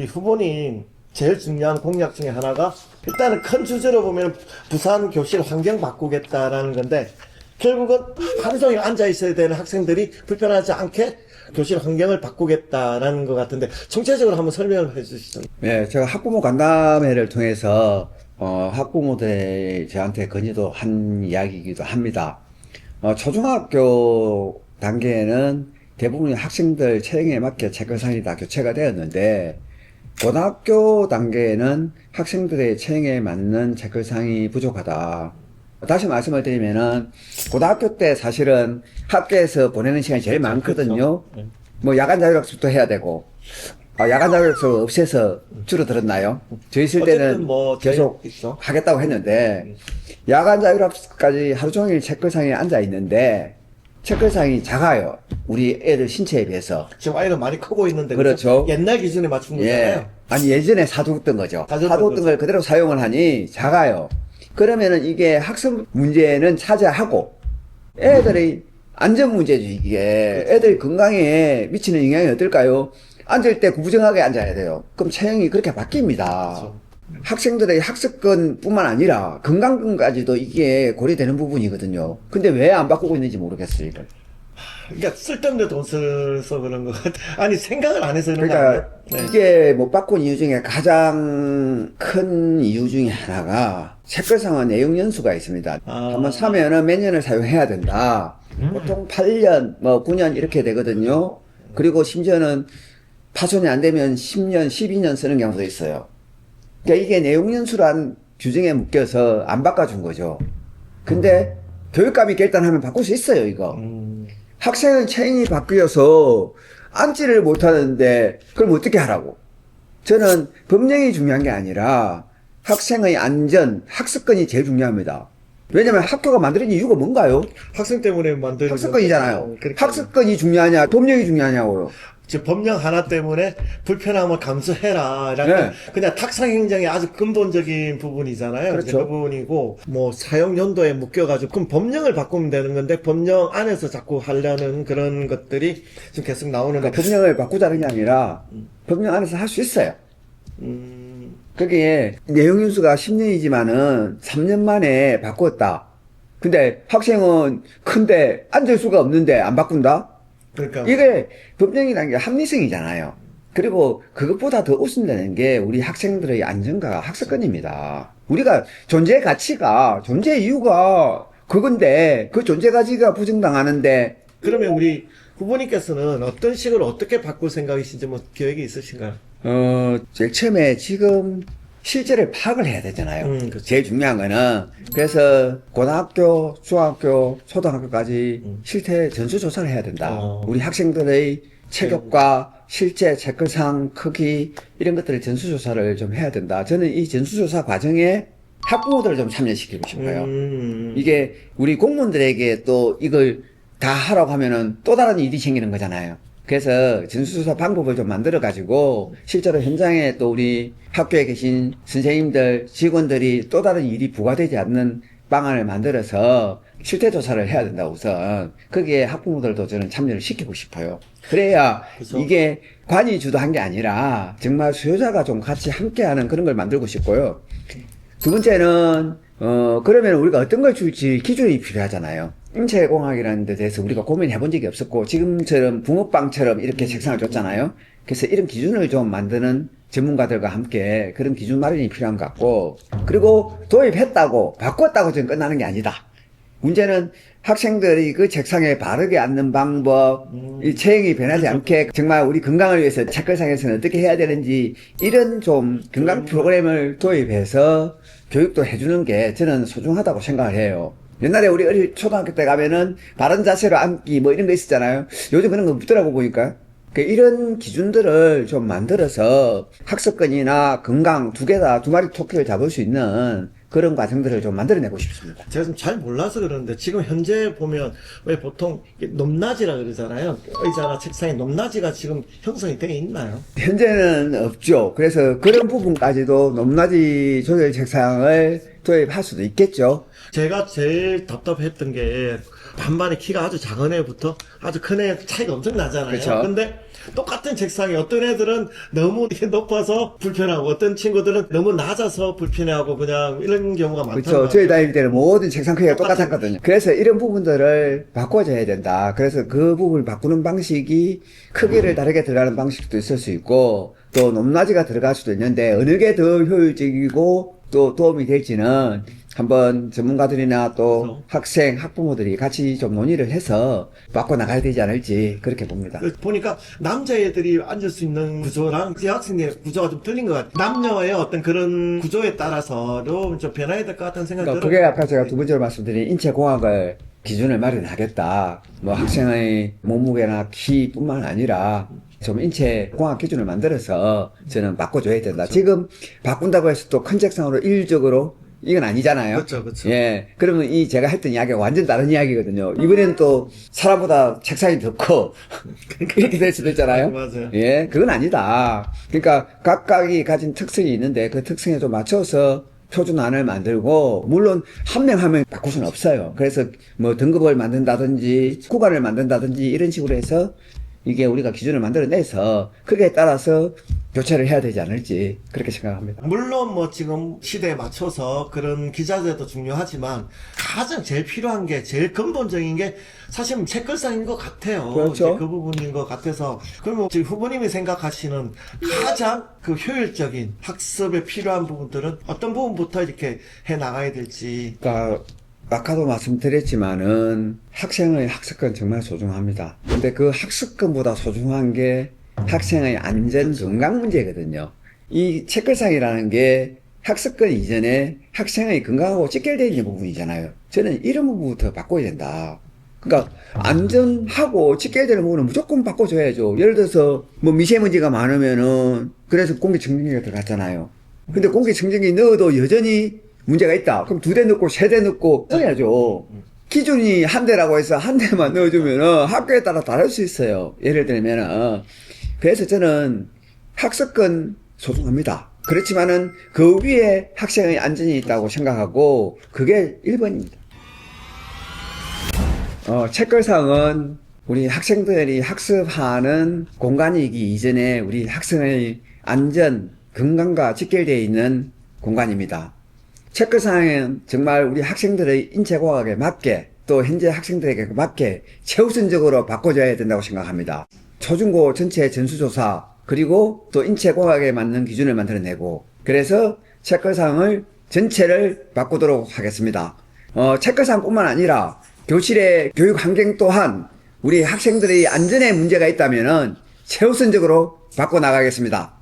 이 후보님 제일 중요한 공약 중에 하나가 일단은 큰 주제로 보면 부산 교실 환경 바꾸겠다라는 건데 결국은 하루 종일 앉아 있어야 되는 학생들이 불편하지 않게 교실 환경을 바꾸겠다라는 것 같은데 총체적으로 한번 설명을 해주시죠. 네, 제가 학부모 간담회를 통해서 학부모들이 저한테 건의도 한 이야기이기도 합니다. 초중학교 단계에는 대부분의 학생들 체형에 맞게 책걸상이 다 교체가 되었는데 고등학교 단계에는 학생들의 체형에 맞는 책걸상이 부족하다. 다시 말씀을 드리면은 고등학교 때 사실은 학교에서 보내는 시간이 제일 많거든요. 네. 뭐 야간 자율학습도 해야 되고 야간 자율학습 없애서 줄어들었나요? 저희 있을 때는 어쨌든 뭐 계속 있어. 하겠다고 했는데 야간 자율학습까지 하루 종일 책걸상에 앉아 있는데 책걸상이 작아요. 우리 애들 신체에 비해서. 지금 아이는 많이 크고 있는데 그렇죠. 옛날 기준에 맞춘 거잖아요. 예. 아니 예전에 사두었던 거죠. 사두었던 사두었던 걸 그대로 사용을 하니 작아요. 그러면은 이게 학습 문제는 차지하고 애들의 안전 문제죠. 이게 애들 건강에 미치는 영향이 어떨까요? 앉을 때 구부정하게 앉아야 돼요. 그럼 체형이 그렇게 바뀝니다. 그렇죠. 학생들의 학습권 뿐만 아니라 건강권까지도 이게 고려되는 부분이거든요. 근데 왜 안 바꾸고 있는지 모르겠어요, 이걸. 그러니까 쓸데없는 돈 써서 그런 것 같아. 아니 생각을 안 해서 그런 거 그러니까 아니에요? 네. 이게 못 바꾼 이유 중에 가장 큰 이유 중에 하나가 책걸상은 내용 연수가 있습니다. 한번 사면은 몇 년을 사용해야 된다. 보통 8년, 뭐 9년 이렇게 되거든요. 그리고 심지어는 파손이 안 되면 10년, 12년 쓰는 경우도 있어요. 그러니까 이게 내용 연수란 규정에 묶여서 안 바꿔준 거죠. 근데 교육감이 결단하면 바꿀 수 있어요, 이거. 학생의 체형이 바뀌어서 앉지를 못하는데 그럼 어떻게 하라고? 저는 법령이 중요한 게 아니라 학생의 안전, 학습권이 제일 중요합니다. 왜냐면 학교가 만들어진 이유가 뭔가요? 학생 때문에 만드는 학습권이잖아요. 그렇게 학습권이 중요하냐, 법령이 중요하냐고요. 지금 법령 하나 때문에 불편함을 감수해라. 네. 그냥 탁상 행정의 아주 근본적인 부분이잖아요. 그렇죠. 이제 그 부분이고 뭐 사용 연도에 묶여가지고 그럼 법령을 바꾸면 되는 건데 법령 안에서 자꾸 하려는 그런 것들이 지금 계속 나오는데 그러니까 법령을 바꾸자는 게 아니라 법령 안에서 할 수 있어요. 그게 내용 연수가 10년이지만은 3년 만에 바꿨다. 근데 학생은 큰데 앉을 수가 없는데 안 바꾼다? 그러니까 이게 법령이라는 게 합리성이잖아요. 그리고 그것보다 더 우선되는 게 우리 학생들의 안전과 학습권입니다. 우리가 존재 가치가, 존재 이유가 그건데 그 존재 가치가 부정당하는데 그러면 우리 후보님께서는 어떤 식으로 어떻게 바꿀 생각이신지 뭐 계획이 있으신가요? 제일 처음에 지금 실제를 파악을 해야 되잖아요. 그렇죠. 제일 중요한 거는 그래서 고등학교, 중학교, 초등학교까지 실태 전수조사를 해야 된다. 우리 학생들의 체격과 실제 책걸상 크기 이런 것들을 전수조사를 좀 해야 된다. 저는 이 전수조사 과정에 학부모들을 좀 참여시키고 싶어요. 이게 우리 공무원들에게 또 이걸 다 하라고 하면은 또 다른 일이 생기는 거잖아요. 그래서 전수조사 방법을 좀 만들어가지고 실제로 현장에 또 우리 학교에 계신 선생님들, 직원들이 또 다른 일이 부과되지 않는 방안을 만들어서 실태조사를 해야 된다 우선. 거기에 학부모들도 저는 참여를 시키고 싶어요. 그래야 그래서 이게 관이 주도한 게 아니라 정말 수요자가 좀 같이 함께하는 그런 걸 만들고 싶고요. 두 번째는 그러면 우리가 어떤 걸 줄지 기준이 필요하잖아요. 인체공학이라는 데 대해서 우리가 고민해 본 적이 없었고 지금처럼 붕어빵처럼 이렇게 책상을 줬잖아요. 그래서 이런 기준을 좀 만드는 전문가들과 함께 그런 기준 마련이 필요한 것 같고, 그리고 도입했다고 바꿨다고 지금 끝나는 게 아니다. 문제는 학생들이 그 책상에 바르게 앉는 방법, 이 체형이 변하지 않게 정말 우리 건강을 위해서 책걸상에서는 어떻게 해야 되는지 이런 좀 건강 프로그램을 도입해서 교육도 해주는 게 저는 소중하다고 생각을 해요. 옛날에 우리 어릴 초등학교 때 가면은 바른 자세로 앉기 뭐 이런 거 있었잖아요. 요즘 그런 거 없더라고 보니까. 이런 기준들을 좀 만들어서 학습권이나 건강 두 개 다 두 마리 토끼를 잡을 수 있는 그런 과정들을 좀 만들어내고 싶습니다. 제가 좀 잘 몰라서 그러는데 지금 현재 보면 왜 보통 높낮이라 그러잖아요. 의자나 책상에 높낮이가 지금 형성이 되어 있나요? 현재는 없죠. 그래서 그런 부분까지도 높낮이 조절 책상을 도입할 수도 있겠죠. 제가 제일 답답했던 게 반반의 키가 아주 작은 애부터 아주 큰 애 차이가 엄청 나잖아요. 그쵸. 근데 똑같은 책상에 어떤 애들은 너무 이렇게 높아서 불편하고 어떤 친구들은 너무 낮아서 불편해하고 그냥 이런 경우가 많다는 그렇죠. 거예요. 저희 다닐 때는 모든 책상 크기가 똑같았거든요. 그래서 이런 부분들을 바꿔줘야 된다. 그래서 그 부분을 바꾸는 방식이 크기를 다르게 들어가는 방식도 있을 수 있고 또 높낮이가 들어갈 수도 있는데 어느 게 더 효율적이고 또 도움이 될지는 한번 전문가들이나 또 그렇죠. 학생, 학부모들이 같이 좀 논의를 해서 바꿔 나가야 되지 않을지 그렇게 봅니다. 보니까 남자애들이 앉을 수 있는 구조랑 여학생의 구조가 좀 틀린 것 같아요. 남녀의 어떤 그런 구조에 따라서도 좀 변화해야 될 것 같다는 생각이 그러니까 들어요. 그게 아까 제가 두 번째로 말씀드린 인체공학을 기준을 마련하겠다. 뭐 학생의 몸무게나 키뿐만 아니라 좀 인체공학 기준을 만들어서 저는 바꿔줘야 된다. 지금 바꾼다고 해서 또 큰 책상으로 일률적으로 이건 아니잖아요. 그렇죠, 그렇죠. 예. 그러면 이 제가 했던 이야기가 완전 다른 이야기거든요. 이번에는 또 사람보다 책상이 더 커. 이렇게 될 수도 있잖아요. 맞아요. 예. 그건 아니다. 그러니까 각각이 가진 특성이 있는데 그 특성에 좀 맞춰서 표준안을 만들고, 물론 한 명 한 명 바꿀 수는 없어요. 그래서 뭐 등급을 만든다든지 구간을 만든다든지 이런 식으로 해서 이게 우리가 기준을 만들어내서 그게 따라서 교체를 해야 되지 않을지 그렇게 생각합니다. 물론 뭐 지금 시대에 맞춰서 그런 기자재도 중요하지만 가장 제일 필요한 게 제일 근본적인 게 사실 책걸상인 것 같아요. 그렇죠. 이제 그 부분인 것 같아서 그러면 지금 후보님이 생각하시는 가장 그 효율적인 학습에 필요한 부분들은 어떤 부분부터 이렇게 해 나가야 될지. 그러니까 아까도 말씀드렸지만은 학생의 학습권 정말 소중합니다. 근데 그 학습권보다 소중한 게 학생의 안전 건강 문제거든요. 이 책걸상이라는 게 학습권 이전에 학생의 건강하고 직결되어 있는 부분이잖아요. 저는 이런 부분부터 바꿔야 된다. 그러니까 안전하고 직결되는 부분은 무조건 바꿔줘야죠. 예를 들어서 뭐 미세먼지가 많으면은 그래서 공기청정기가 들어갔잖아요. 근데 공기청정기 넣어도 여전히 문제가 있다. 그럼 2대 넣고 3대 넣고 써야죠. 기준이 한 대라고 해서 한 대만 넣어주면은 학교에 따라 다를 수 있어요. 예를 들면은. 그래서 저는 학습권 소중합니다. 그렇지만은 그 위에 학생의 안전이 있다고 생각하고 그게 1번입니다. 책걸상은 우리 학생들이 학습하는 공간이기 이전에 우리 학생의 안전, 건강과 직결되어 있는 공간입니다. 책걸상은 정말 우리 학생들의 인체공학에 맞게 또 현재 학생들에게 맞게 최우선적으로 바꿔줘야 된다고 생각합니다. 초중고 전체 전수조사 그리고 또 인체공학에 맞는 기준을 만들어내고 그래서 책걸상을 전체를 바꾸도록 하겠습니다. 책걸상뿐만 아니라 교실의 교육 환경 또한 우리 학생들의 안전에 문제가 있다면은 최우선적으로 바꿔 나가겠습니다.